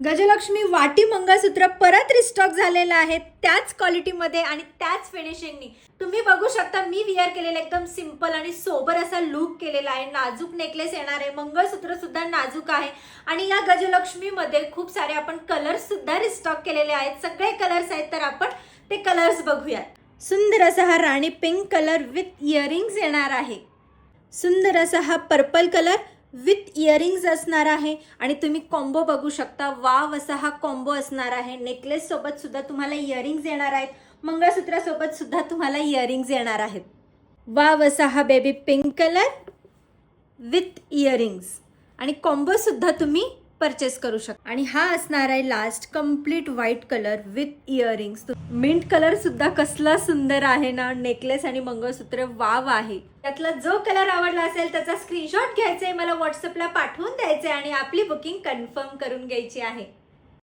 गजलक्ष्मी वाटी मंगळसूत्र परत रिस्टॉक झालेलं आहे, त्याच क्वालिटीमध्ये आणि त्याच फिनिशिंगनी. तुम्ही बघू शकता मी विअर केलेला एकदम सिंपल आणि सोबर असा लुक केलेला आहे. नाजूक नेकलेस येणार आहे, मंगळसूत्र सुद्धा नाजूक आहे आणि या गजलक्ष्मीमध्ये खूप सारे आपण कलर्स सुद्धा रिस्टॉक केलेले आहेत. सगळे कलर्स आहेत, तर आपण ते कलर्स बघूयात. सुंदर असा हा राणी पिंक कलर विथ इयरिंग्स येणार आहे. सुंदर असा हा पर्पल कलर विथ इयरिंग्स असणार आहे आणि तुम्ही कॉम्बो बघू शकता. वाव असा हा कॉम्बो असणार आहे. नेकलेस सोबत सुद्धा तुम्हाला इयरिंग्स येणार आहेत, मंगळसूत्रासोबत सुद्धा तुम्हाला इयरिंग्स येणार आहेत. वाव असा हा baby pink colour with earrings आणि कॉम्बो सुद्धा तुम्ही परचेस करू शकता. आणि हा असणार आहे last complete white colour with earrings. Mint colour सुद्धा कसला सुंदर आहे ना. नेकलेस आणि मंगळसूत्र वाव आहे. त्यातला जो कलर आवडला असेल त्याचा स्क्रीनशॉट घ्यायचा आहे, मला व्हॉट्सअपला पाठवून द्यायचे आणि आपली बुकिंग कन्फर्म करून घ्यायची आहे.